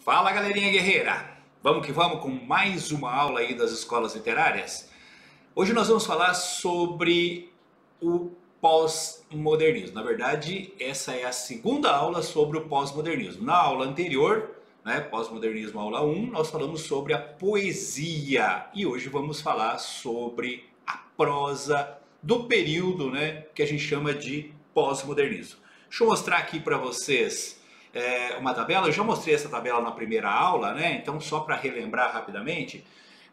Fala, galerinha guerreira! Vamos que vamos com mais uma aula aí das escolas literárias. Hoje nós vamos falar sobre o pós-modernismo. Na verdade, essa é a segunda aula sobre o pós-modernismo. Na aula anterior, pós-modernismo aula 1, nós falamos sobre a poesia. E hoje vamos falar sobre a prosa do período, que a gente chama de pós-modernismo. Deixa eu mostrar aqui para vocês uma tabela. Eu já mostrei essa tabela na primeira aula, então só para relembrar rapidamente.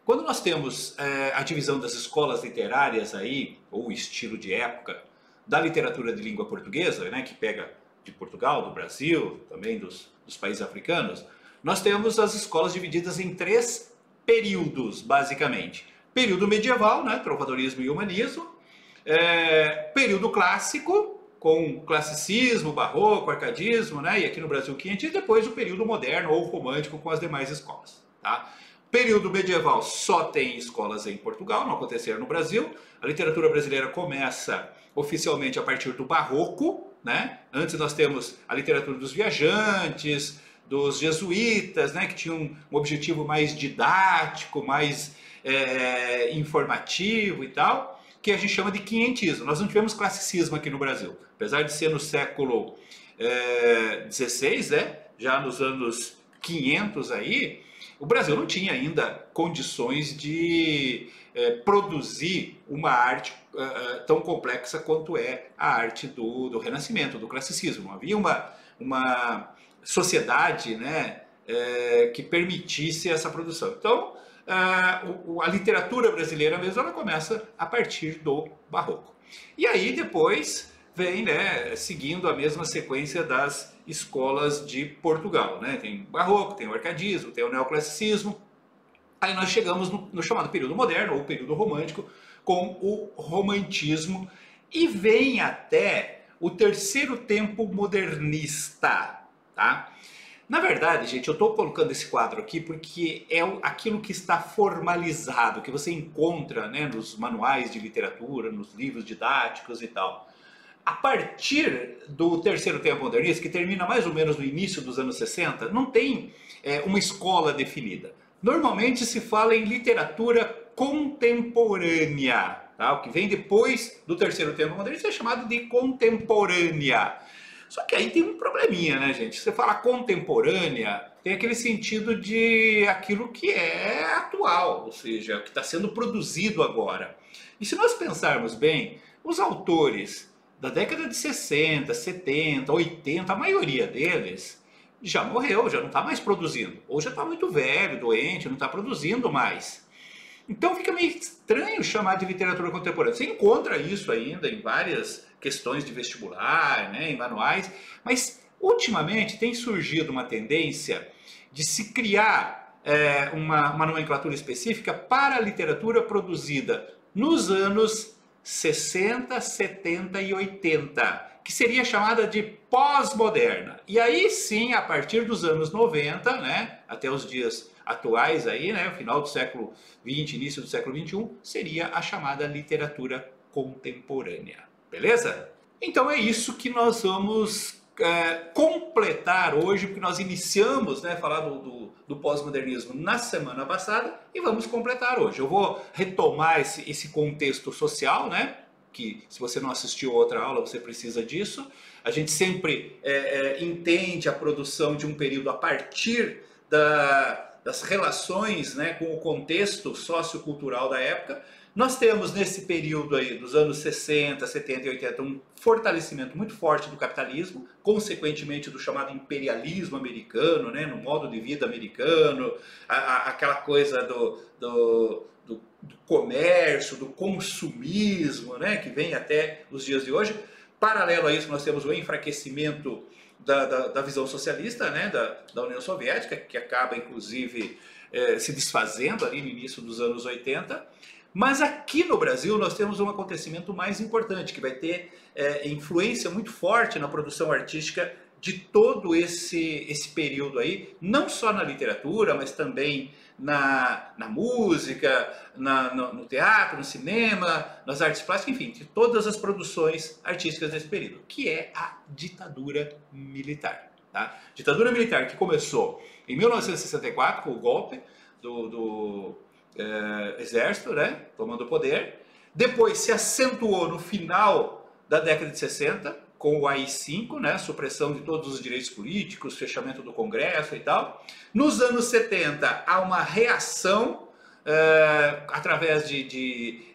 Quando nós temos a divisão das escolas literárias aí, ou estilo de época, da literatura de língua portuguesa, que pega de Portugal, do Brasil, também dos países africanos, nós temos as escolas divididas em três períodos, basicamente. Período medieval, trovadorismo e humanismo. Período clássico, com classicismo, barroco, arcadismo, e aqui no Brasil quinhentismo, e depois o período moderno ou romântico com as demais escolas. Tá? Período medieval só tem escolas em Portugal, não aconteceram no Brasil. A literatura brasileira começa oficialmente a partir do barroco. Antes nós temos a literatura dos viajantes, dos jesuítas, que tinham um objetivo mais didático, mais informativo e tal, que a gente chama de quinhentismo. Nós não tivemos classicismo aqui no Brasil. Apesar de ser no século XVI, já nos anos 500 aí, o Brasil não tinha ainda condições de produzir uma arte tão complexa quanto é a arte do Renascimento, do classicismo. Não havia uma sociedade que permitisse essa produção. Então, a literatura brasileira mesmo, ela começa a partir do barroco. E aí depois vem seguindo a mesma sequência das escolas de Portugal. Tem o barroco, tem o arcadismo, tem o neoclassicismo. Aí nós chegamos no chamado período moderno, ou período romântico, com o romantismo. E vem até o terceiro tempo modernista, tá? Na verdade, gente, eu estou colocando esse quadro aqui porque é aquilo que está formalizado, que você encontra nos manuais de literatura, nos livros didáticos e tal. A partir do terceiro tempo modernista, que termina mais ou menos no início dos anos 60, não tem uma escola definida. Normalmente se fala em literatura contemporânea. Tá? O que vem depois do terceiro tempo modernista é chamado de contemporânea. Só que aí tem um probleminha, gente? Você fala contemporânea, tem aquele sentido de aquilo que é atual, ou seja, que está sendo produzido agora. E se nós pensarmos bem, os autores da década de 60, 70, 80, a maioria deles já morreu, já não está mais produzindo. Ou já está muito velho, doente, não está produzindo mais. Então fica meio estranho chamar de literatura contemporânea. Você encontra isso ainda em várias questões de vestibular, em manuais, mas ultimamente tem surgido uma tendência de se criar uma nomenclatura específica para a literatura produzida nos anos 60, 70 e 80, que seria chamada de pós-moderna. E aí sim, a partir dos anos 90, até os dias atuais aí, final do século XX, início do século XXI, seria a chamada literatura contemporânea. Beleza? Então é isso que nós vamos completar hoje, porque nós iniciamos falar do pós-modernismo na semana passada e vamos completar hoje. Eu vou retomar esse contexto social, que se você não assistiu a outra aula, você precisa disso. A gente sempre entende a produção de um período a partir das relações com o contexto sociocultural da época. Nós temos nesse período aí dos anos 60, 70 e 80 um fortalecimento muito forte do capitalismo, consequentemente do chamado imperialismo americano, no modo de vida americano, aquela coisa do comércio, do consumismo, que vem até os dias de hoje. Paralelo a isso, nós temos o enfraquecimento da visão socialista, da União Soviética, que acaba inclusive se desfazendo ali no início dos anos 80. Mas aqui no Brasil nós temos um acontecimento mais importante, que vai ter influência muito forte na produção artística de todo esse período aí, não só na literatura, mas também na música, no teatro, no cinema, nas artes plásticas, enfim, de todas as produções artísticas desse período, que é a ditadura militar. Tá? Ditadura militar que começou em 1964 com o golpe do exército, né, tomando o poder. Depois se acentuou no final da década de 60 com o AI-5, né, supressão de todos os direitos políticos, fechamento do Congresso e tal. Nos anos 70 há uma reação através de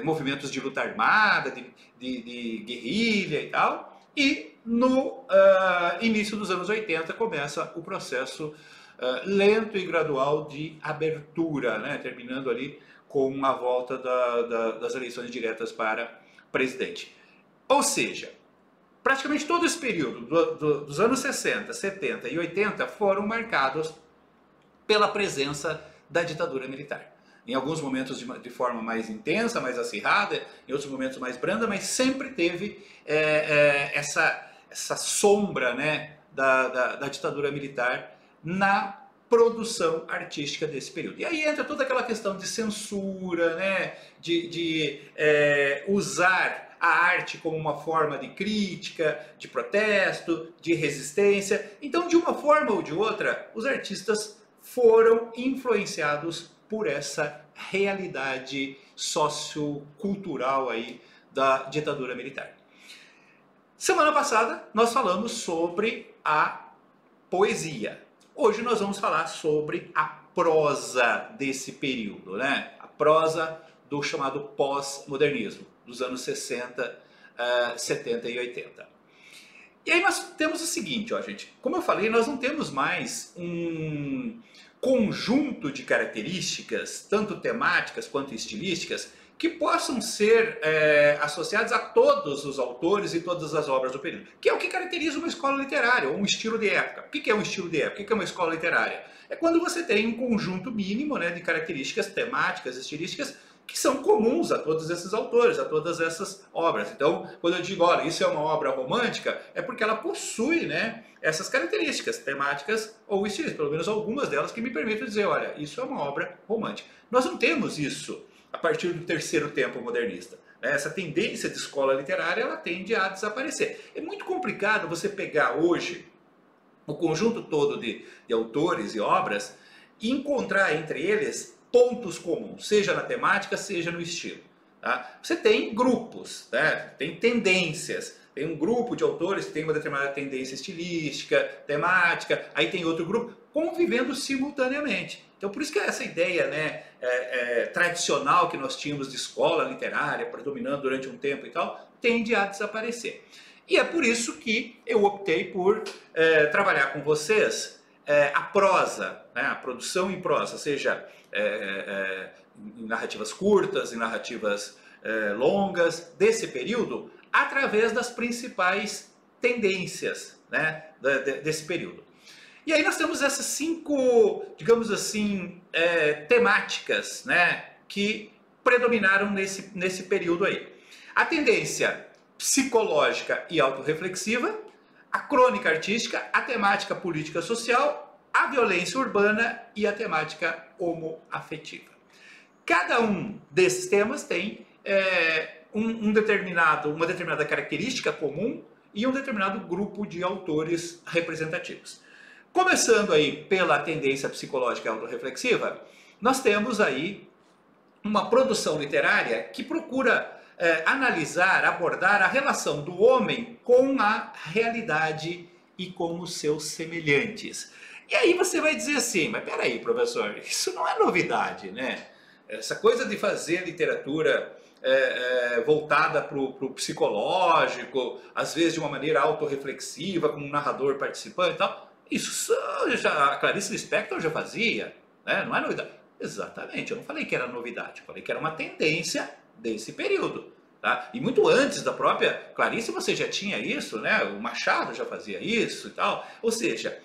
movimentos de luta armada, de guerrilha e tal. E no início dos anos 80 começa o processo lento e gradual de abertura, né? Terminando ali com a volta das eleições diretas para presidente. Ou seja, praticamente todo esse período dos anos 60, 70 e 80 foram marcados pela presença da ditadura militar. Em alguns momentos de forma mais intensa, mais acirrada, em outros momentos mais branda, mas sempre teve essa sombra, né, da ditadura militar na produção artística desse período. E aí entra toda aquela questão de censura, né, de usar a arte como uma forma de crítica, de protesto, de resistência. Então, de uma forma ou de outra, os artistas foram influenciados por essa realidade sociocultural aí da ditadura militar. Semana passada nós falamos sobre a poesia. Hoje nós vamos falar sobre a prosa desse período, né? A prosa do chamado pós-modernismo, dos anos 60, 70 e 80. E aí nós temos o seguinte, ó, gente, como eu falei, nós não temos mais um conjunto de características, tanto temáticas quanto estilísticas, que possam ser associados a todos os autores e todas as obras do período, que é o que caracteriza uma escola literária, ou um estilo de época. O que é um estilo de época? O que é uma escola literária? É quando você tem um conjunto mínimo, né, de características temáticas, estilísticas, que são comuns a todos esses autores, a todas essas obras. Então, quando eu digo, olha, isso é uma obra romântica, é porque ela possui, né, essas características temáticas ou estilísticas, pelo menos algumas delas que me permitem dizer, olha, isso é uma obra romântica. Nós não temos isso a partir do terceiro tempo modernista. Essa tendência de escola literária, ela tende a desaparecer. É muito complicado você pegar hoje o conjunto todo de autores e obras e encontrar entre eles pontos comuns, seja na temática, seja no estilo. Tá? Você tem grupos, né? Tem tendências. Tem um grupo de autores que tem uma determinada tendência estilística, temática, aí tem outro grupo convivendo simultaneamente. Então, por isso que essa ideia, né, tradicional que nós tínhamos de escola literária, predominando durante um tempo e tal, tende a desaparecer. E é por isso que eu optei por trabalhar com vocês a prosa, né, a produção em prosa, seja em narrativas curtas, em narrativas longas, desse período, através das principais tendências, né, desse período. E aí nós temos essas 5, digamos assim, temáticas, né, que predominaram nesse período aí. A tendência psicológica e autorreflexiva, a crônica artística, a temática política social, a violência urbana e a temática homoafetiva. Cada um desses temas tem uma determinada característica comum e um determinado grupo de autores representativos. Começando aí pela tendência psicológica autorreflexiva, nós temos aí uma produção literária que procura analisar, abordar a relação do homem com a realidade e com os seus semelhantes. E aí você vai dizer assim, mas peraí, professor, isso não é novidade, né? Essa coisa de fazer literatura voltada para o psicológico, às vezes de uma maneira autorreflexiva, com um narrador participando e tal, isso a Clarice Lispector já fazia, né? Não é novidade. Exatamente, eu não falei que era novidade, eu falei que era uma tendência desse período. Tá? E muito antes da própria Clarice você já tinha isso, né? O Machado já fazia isso e tal. Ou seja,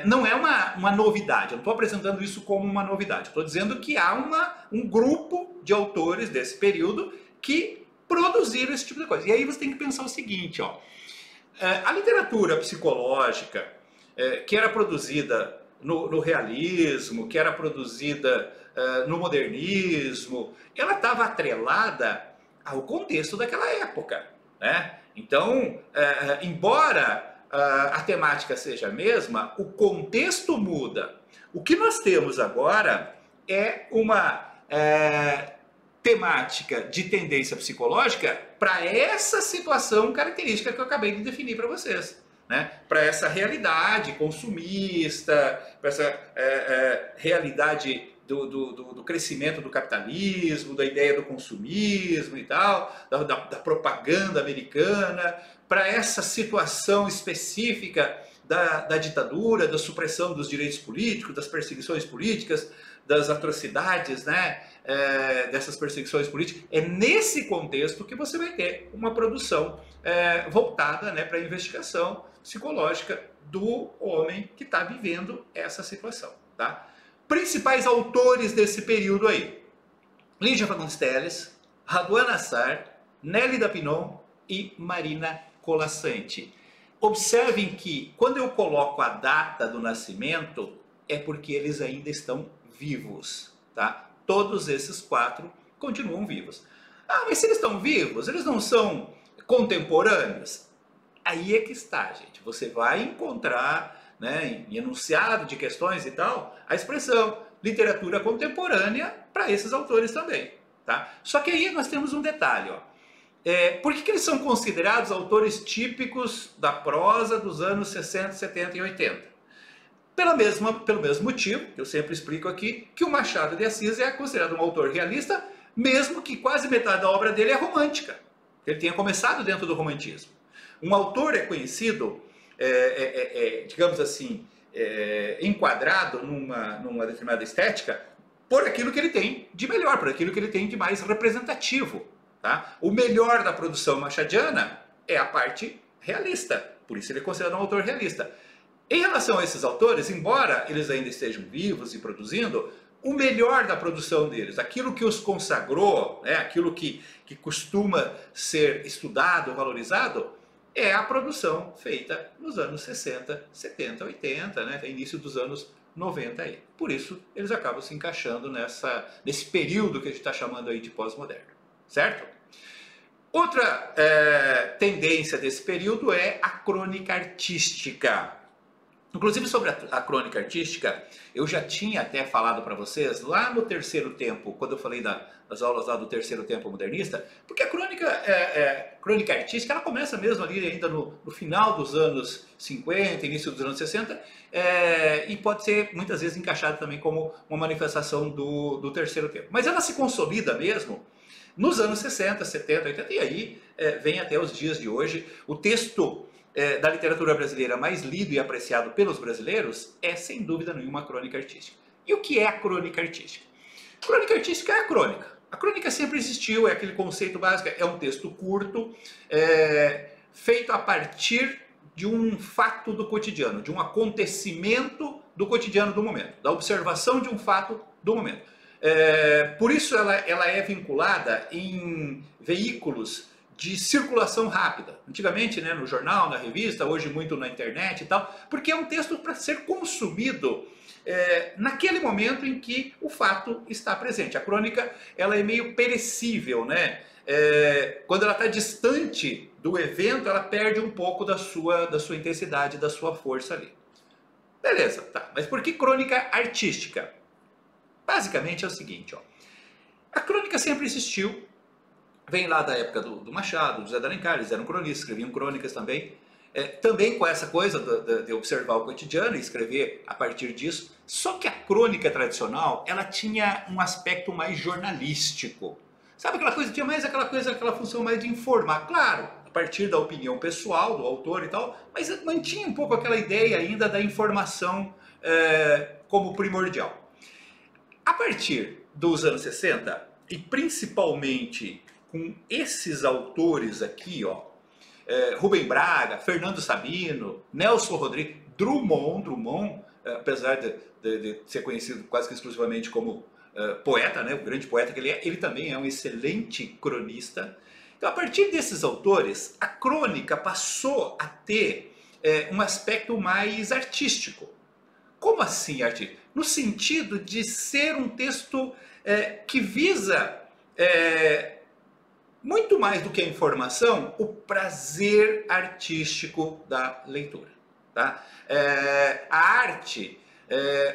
não é uma novidade, eu não estou apresentando isso como uma novidade, estou dizendo que há um grupo de autores desse período que produziram esse tipo de coisa. E aí você tem que pensar o seguinte, ó, a literatura psicológica que era produzida no realismo, que era produzida no modernismo, ela estava atrelada ao contexto daquela época, né? Então, embora a temática seja a mesma, o contexto muda. O que nós temos agora é uma temática de tendência psicológica para essa situação característica que eu acabei de definir para vocês. Né? Para essa realidade consumista, para essa realidade do crescimento do capitalismo, da ideia do consumismo e tal, da propaganda americana, para essa situação específica da ditadura, da supressão dos direitos políticos, das perseguições políticas, das atrocidades, né, dessas perseguições políticas. É nesse contexto que você vai ter uma produção voltada, né, para a investigação psicológica do homem que está vivendo essa situação. Tá? Principais autores desse período aí: Lígia Fagundes Telles, Raduan Nassar, Nélida Pinon e Marina Colasanti. Observem que quando eu coloco a data do nascimento, é porque eles ainda estão vivos. Tá? Todos esses 4 continuam vivos. Ah, mas se eles estão vivos, eles não são contemporâneos? Aí é que está, gente. Você vai encontrar, né, em enunciado de questões e tal, a expressão literatura contemporânea para esses autores também. Tá? Só que aí nós temos um detalhe. Ó. Por que eles são considerados autores típicos da prosa dos anos 60, 70 e 80? Pelo mesmo motivo, que eu sempre explico aqui, que o Machado de Assis é considerado um autor realista, mesmo que quase metade da obra dele é romântica. Ele tenha começado dentro do romantismo. Um autor é conhecido, digamos assim, enquadrado numa determinada estética por aquilo que ele tem de melhor, por aquilo que ele tem de mais representativo. Tá? O melhor da produção machadiana é a parte realista, por isso ele é considerado um autor realista. Em relação a esses autores, embora eles ainda estejam vivos e produzindo, o melhor da produção deles, aquilo que os consagrou, né, aquilo que costuma ser estudado, valorizado, é a produção feita nos anos 60, 70, 80, né, até início dos anos 90 aí. Por isso, eles acabam se encaixando nesse período que a gente está chamando aí de pós-moderno, certo? Outra tendência desse período é a crônica artística. Inclusive sobre a crônica artística, eu já tinha até falado para vocês lá no terceiro tempo, quando eu falei das aulas lá do terceiro tempo modernista, porque a crônica artística ela começa mesmo ali ainda no final dos anos 50, início dos anos 60, e pode ser muitas vezes encaixada também como uma manifestação do terceiro tempo. Mas ela se consolida mesmo nos anos 60, 70, 80, e aí vem até os dias de hoje. O texto da literatura brasileira mais lido e apreciado pelos brasileiros é, sem dúvida nenhuma, a crônica artística. E o que é a crônica artística? A crônica artística é a crônica. A crônica sempre existiu, é aquele conceito básico, é um texto curto, feito a partir de um fato do cotidiano, de um acontecimento do cotidiano do momento, da observação de um fato do momento. Por isso ela é vinculada em veículos de circulação rápida. Antigamente, né, no jornal, na revista, hoje muito na internet e tal, porque é um texto para ser consumido naquele momento em que o fato está presente. A crônica ela é meio perecível, né? Quando ela está distante do evento, ela perde um pouco da sua intensidade, da sua força ali. Beleza, tá. Mas por que crônica artística? Basicamente é o seguinte, ó. A crônica sempre existiu. Vem lá da época do Machado, do José de Alencar, eles eram cronistas, escreviam crônicas também. Também com essa coisa de observar o cotidiano e escrever a partir disso. Só que a crônica tradicional, ela tinha um aspecto mais jornalístico. Sabe aquela coisa? Tinha mais aquela função mais de informar. Claro, a partir da opinião pessoal do autor e tal, mas mantinha um pouco aquela ideia ainda da informação como primordial. A partir dos anos 60, e principalmente com esses autores aqui, ó, Rubem Braga, Fernando Sabino, Nelson Rodrigues, Drummond, apesar de ser conhecido quase que exclusivamente como poeta, né, o grande poeta que ele também é um excelente cronista. Então, a partir desses autores, a crônica passou a ter um aspecto mais artístico. Como assim artístico? No sentido de ser um texto que visa muito mais do que a informação, o prazer artístico da leitura. Tá? A arte,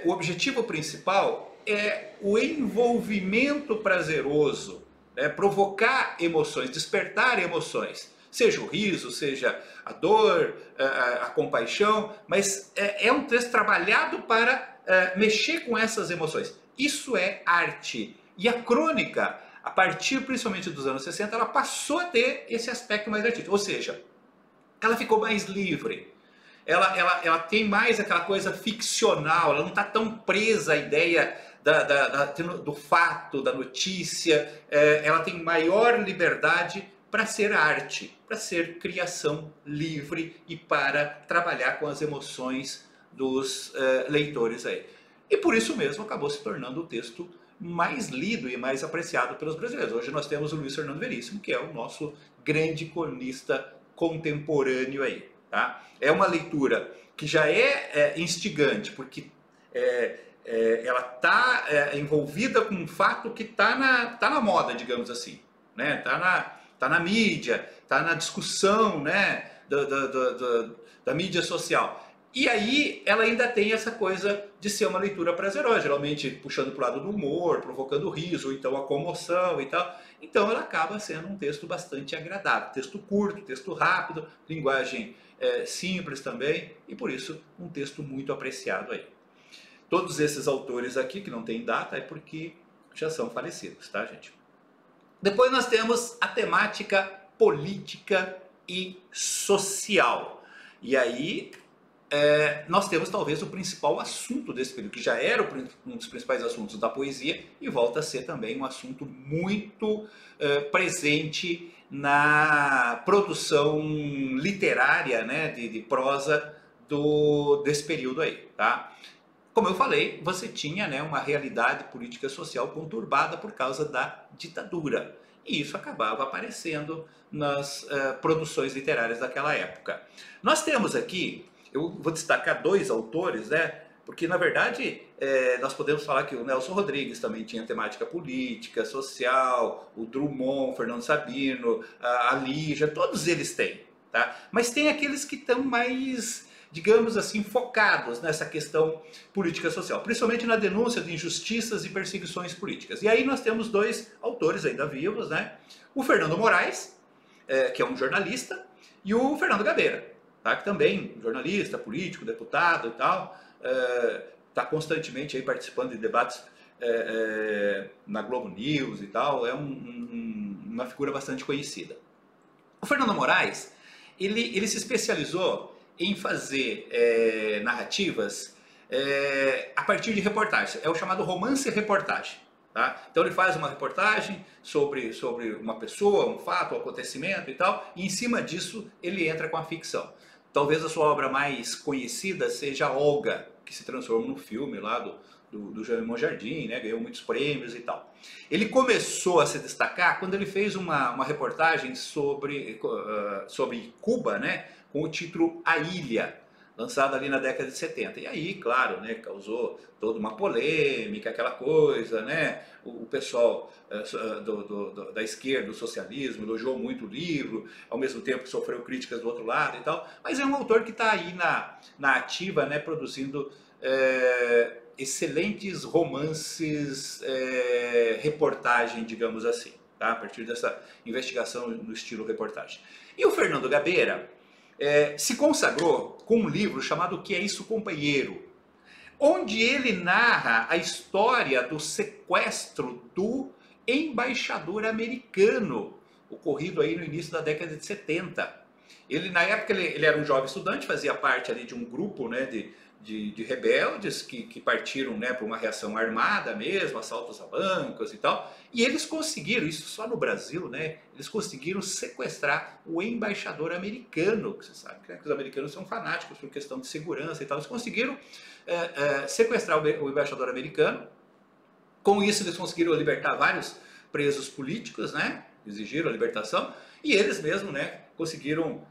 o objetivo principal é o envolvimento prazeroso, né? Provocar emoções, despertar emoções. Seja o riso, seja a dor, a compaixão, mas é um texto trabalhado para mexer com essas emoções. Isso é arte. E a crônica, a partir principalmente dos anos 60, ela passou a ter esse aspecto mais artístico. Ou seja, ela ficou mais livre. Ela tem mais aquela coisa ficcional, ela não está tão presa à ideia do fato, da notícia. Ela tem maior liberdade para ser arte, para ser criação livre e para trabalhar com as emoções dos leitores aí. E por isso mesmo acabou se tornando o texto mais lido e mais apreciado pelos brasileiros. Hoje nós temos o Luiz Fernando Veríssimo, que é o nosso grande cronista contemporâneo aí. Tá? É uma leitura que já é instigante, porque ela está envolvida com um fato que está na moda, digamos assim. Né? Tá na mídia, está na discussão, né? da mídia social. E aí ela ainda tem essa coisa de ser uma leitura prazerosa, geralmente puxando para o lado do humor, provocando riso, ou então a comoção e tal. Então ela acaba sendo um texto bastante agradável. Texto curto, texto rápido, linguagem simples também, e por isso um texto muito apreciado aí. Todos esses autores aqui, que não tem data, é porque já são falecidos, tá, gente? Depois nós temos a temática política e social. E aí nós temos talvez o principal assunto desse período, que já era um dos principais assuntos da poesia e volta a ser também um assunto muito presente na produção literária, né, de prosa desse período aí, tá? Como eu falei, você tinha, né, uma realidade política social conturbada por causa da ditadura. E isso acabava aparecendo nas produções literárias daquela época. Nós temos aqui, eu vou destacar dois autores, né? Porque, na verdade, nós podemos falar que o Nelson Rodrigues também tinha temática política, social, o Drummond, Fernando Sabino, a Lígia, todos eles têm. Tá? Mas tem aqueles que estão mais, digamos assim, focados nessa questão política social, principalmente na denúncia de injustiças e perseguições políticas. E aí nós temos dois autores ainda vivos, né? O Fernando Moraes, que é um jornalista, e o Fernando Gabeira, tá? Que também jornalista, político, deputado e tal, está constantemente aí participando de debates na Globo News e tal, é uma figura bastante conhecida. O Fernando Moraes, ele se especializou em fazer narrativas a partir de reportagens. É o chamado romance-reportagem. Tá? Então ele faz uma reportagem sobre uma pessoa, um fato, um acontecimento e tal, e em cima disso ele entra com a ficção. Talvez a sua obra mais conhecida seja Olga, que se transformou no filme lá do Jean Monjardim, né? Ganhou muitos prêmios e tal. Ele começou a se destacar quando ele fez uma reportagem sobre Cuba, né? Com o título A Ilha, lançado ali na década de 70. E aí, claro, né, causou toda uma polêmica, aquela coisa, né? O pessoal da esquerda, do socialismo, elogiou muito o livro, ao mesmo tempo sofreu críticas do outro lado e tal. Mas é um autor que está aí na ativa, né, produzindo excelentes romances, reportagem, digamos assim, tá? A partir dessa investigação no estilo reportagem. E o Fernando Gabeira se consagrou com um livro chamado O Que é Isso, Companheiro?, onde ele narra a história do sequestro do embaixador americano, ocorrido aí no início da década de 70. Ele, na época, ele era um jovem estudante, fazia parte ali de um grupo, né, de rebeldes que partiram, né, para uma reação armada mesmo, assaltos a bancos e tal. E eles conseguiram, isso só no Brasil, né, eles conseguiram sequestrar o embaixador americano, que você sabe, né, que os americanos são fanáticos por questão de segurança e tal. Eles conseguiram sequestrar o embaixador americano. Com isso eles conseguiram libertar vários presos políticos, né, exigiram a libertação, e eles mesmos, né, conseguiram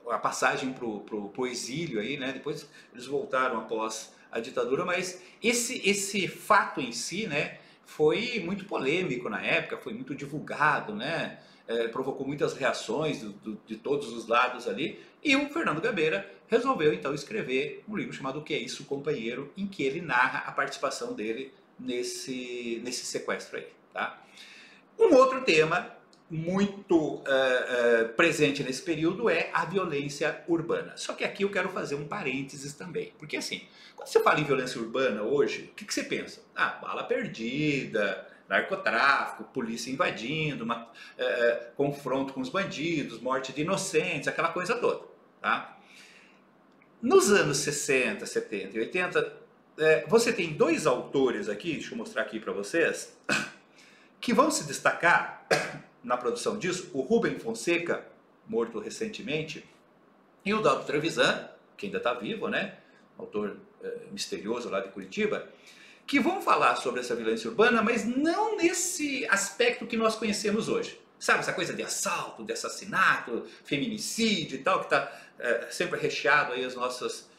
a passagem para o exílio aí, né? Depois eles voltaram após a ditadura, mas esse fato em si, né, foi muito polêmico na época, foi muito divulgado, né? Provocou muitas reações de todos os lados ali. E o Fernando Gabeira resolveu então escrever um livro chamado O Que É Isso, Companheiro, em que ele narra a participação dele nesse sequestro aí. Tá? Um outro tema muito presente nesse período é a violência urbana. Só que aqui eu quero fazer um parênteses também. Porque assim, quando você fala em violência urbana hoje, o que você pensa? Ah, bala perdida, narcotráfico, polícia invadindo, confronto com os bandidos, morte de inocentes, aquela coisa toda. Tá? Nos anos 60, 70 e 80, você tem dois autores aqui, deixa eu mostrar aqui para vocês, que vão se destacar na produção disso, o Rubem Fonseca, morto recentemente, e o Dalto Trevisan, que ainda está vivo, né? Autor misterioso lá de Curitiba, que vão falar sobre essa violência urbana, mas não nesse aspecto que nós conhecemos hoje. Sabe, essa coisa de assalto, de assassinato, feminicídio e tal, que está sempre recheado aí os nossos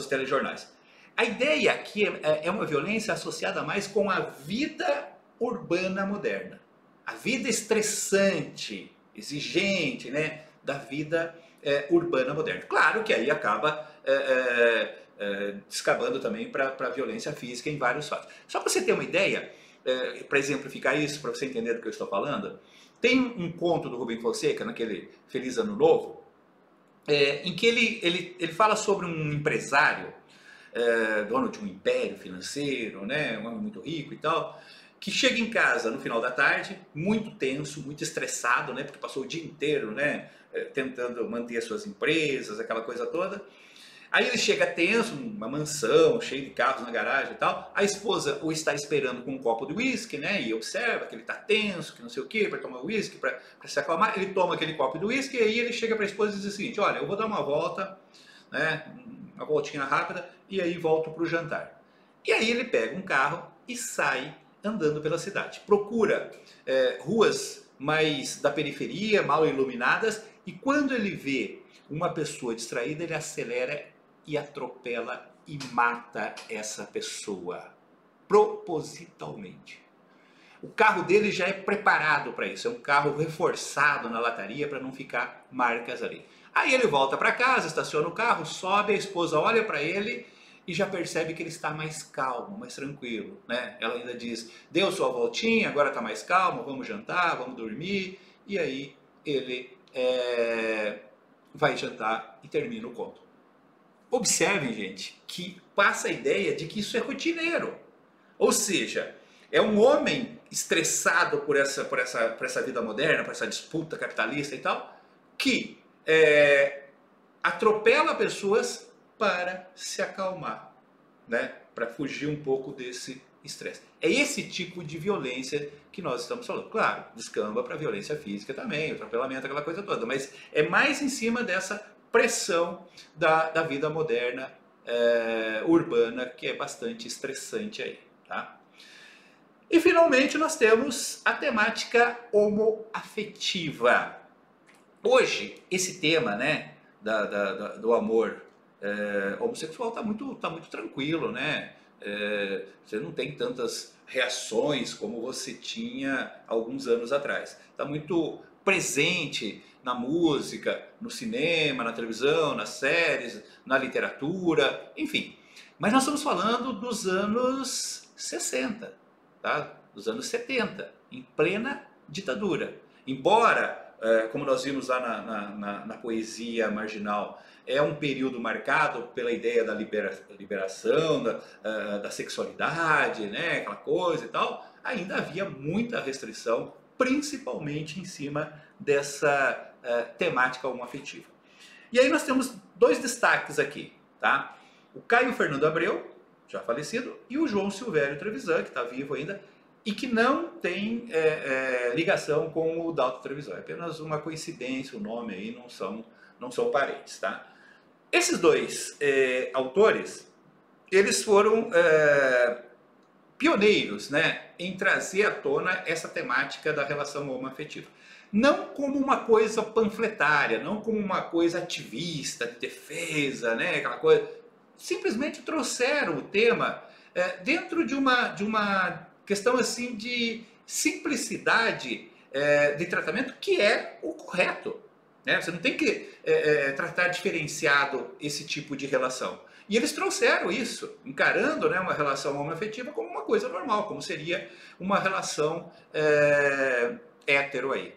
telejornais. A ideia aqui é uma violência associada mais com a vida urbana moderna. A vida estressante, exigente, né, da vida urbana moderna. Claro que aí acaba descabando também para a violência física em vários fatos. Só para você ter uma ideia, para exemplificar isso, para você entender do que eu estou falando, tem um conto do Rubem Fonseca, naquele Feliz Ano Novo, em que ele fala sobre um empresário, dono de um império financeiro, né, um homem muito rico e tal, que chega em casa no final da tarde, muito tenso, muito estressado, né, porque passou o dia inteiro, né, tentando manter as suas empresas, aquela coisa toda. Aí ele chega tenso, numa mansão, cheio de carros na garagem e tal. A esposa o está esperando com um copo de uísque, né, e observa que ele está tenso, que não sei o quê, para tomar uísque, para se acalmar. Ele toma aquele copo de uísque e aí ele chega para a esposa e diz o seguinte: olha, eu vou dar uma volta, né, uma voltinha rápida, e aí volto para o jantar. E aí ele pega um carro e sai andando pela cidade. Procura ruas mais da periferia, mal iluminadas, e quando ele vê uma pessoa distraída, ele acelera e atropela e mata essa pessoa, propositalmente. O carro dele já é preparado para isso, é um carro reforçado na lataria para não ficar marcas ali. Aí ele volta para casa, estaciona o carro, sobe, a esposa olha para ele e já percebe que ele está mais calmo, mais tranquilo, né? Ela ainda diz: deu sua voltinha, agora está mais calmo, vamos jantar, vamos dormir. E aí ele vai jantar e termina o conto. Observem, gente, que passa a ideia de que isso é rotineiro. Ou seja, é um homem estressado por essa vida moderna, por essa disputa capitalista e tal, que atropela pessoas para se acalmar, né? Para fugir um pouco desse estresse. É esse tipo de violência que nós estamos falando. Claro, descamba para a violência física também, o atropelamento, aquela coisa toda, mas é mais em cima dessa pressão da vida moderna urbana, que é bastante estressante aí, tá? E finalmente nós temos a temática homoafetiva. Hoje, esse tema, né, do amor homossexual está muito tranquilo, né? Você não tem tantas reações como você tinha alguns anos atrás. Está muito presente na música, no cinema, na televisão, nas séries, na literatura, enfim. Mas nós estamos falando dos anos 60, tá? Dos anos 70, em plena ditadura. Embora, como nós vimos lá na poesia marginal, é um período marcado pela ideia da liberação, da sexualidade, né, aquela coisa e tal, ainda havia muita restrição, principalmente em cima dessa temática homoafetiva. E aí nós temos dois destaques aqui, tá? O Caio Fernando Abreu, já falecido, e o João Silvério Trevisan, que está vivo ainda, e que não tem ligação com o Dalto Trevisan. É apenas uma coincidência, o nome aí não são parentes, tá? Esses dois autores, eles foram pioneiros, né, em trazer à tona essa temática da relação homoafetiva. Não como uma coisa panfletária, não como uma coisa ativista, de defesa, né, aquela coisa. Simplesmente trouxeram o tema dentro de uma questão assim de simplicidade de tratamento, que é o correto. Né? Você não tem que tratar diferenciado esse tipo de relação. E eles trouxeram isso, encarando, né, uma relação homoafetiva como uma coisa normal, como seria uma relação hétero aí.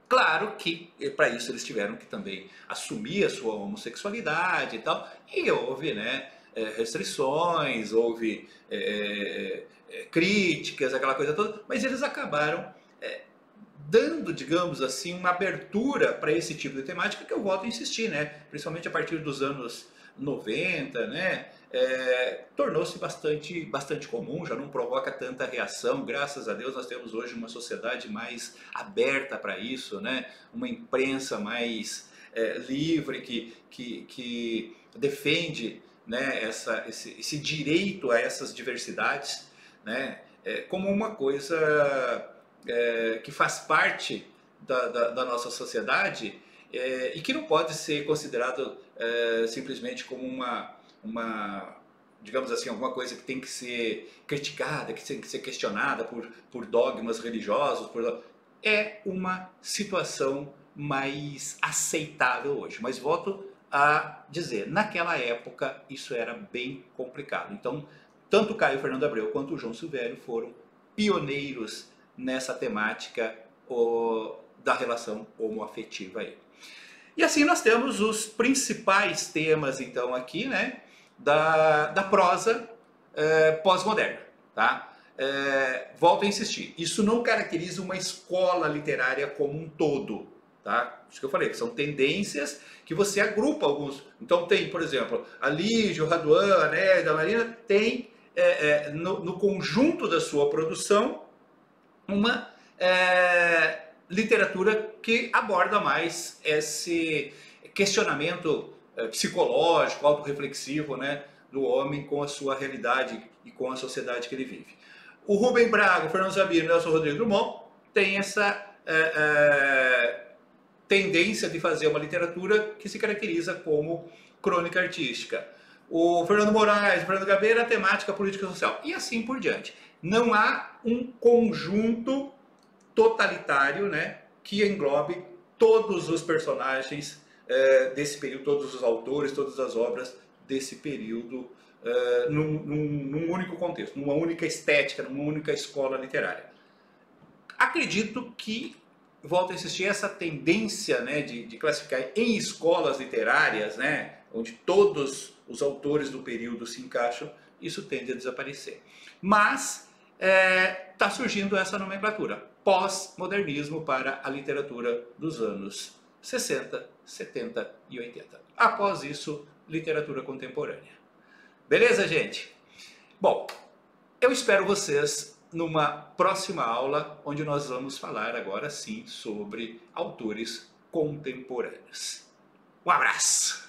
Claro que para isso eles tiveram que também assumir a sua homossexualidade e tal, e houve, né, restrições, houve críticas, aquela coisa toda, mas eles acabaram dando, digamos assim, uma abertura para esse tipo de temática, que eu volto a insistir, né? Principalmente a partir dos anos 90, né? Tornou-se bastante comum, já não provoca tanta reação. Graças a Deus nós temos hoje uma sociedade mais aberta para isso, né? Uma imprensa mais livre, que defende, né, esse direito a essas diversidades, né? Como uma coisa que faz parte da nossa sociedade e que não pode ser considerado simplesmente como digamos assim, alguma coisa que tem que ser criticada, que tem que ser questionada por dogmas religiosos. É uma situação mais aceitável hoje. Mas volto a dizer, naquela época isso era bem complicado. Então, tanto Caio Fernando Abreu quanto o João Silvério foram pioneiros nessa temática da relação homoafetiva aí. E assim nós temos os principais temas, então, aqui, né, da prosa pós-moderna, tá? Volto a insistir, isso não caracteriza uma escola literária como um todo, tá? Isso que eu falei, que são tendências que você agrupa alguns. Então tem, por exemplo, a Lígia, o Raduan, a Nélia, a Marina, tem no conjunto da sua produção uma literatura que aborda mais esse questionamento psicológico, autorreflexivo, né, do homem com a sua realidade e com a sociedade que ele vive. O Rubem Braga, o Fernando Sabino e o Nelson Rodrigues Drummond têm essa tendência de fazer uma literatura que se caracteriza como crônica artística. O Fernando Moraes, o Fernando Gabeira, a temática política e social, e assim por diante. Não há um conjunto totalitário, né, que englobe todos os personagens desse período, todos os autores, todas as obras desse período, num único contexto, numa única estética, numa única escola literária. Acredito que, volto a insistir, essa tendência, né, de classificar em escolas literárias, né, onde todos os autores do período se encaixam, isso tende a desaparecer. Mas está surgindo essa nomenclatura, pós-modernismo, para a literatura dos anos 60, 70 e 80. Após isso, literatura contemporânea. Beleza, gente? Bom, eu espero vocês numa próxima aula, onde nós vamos falar agora sim sobre autores contemporâneos. Um abraço!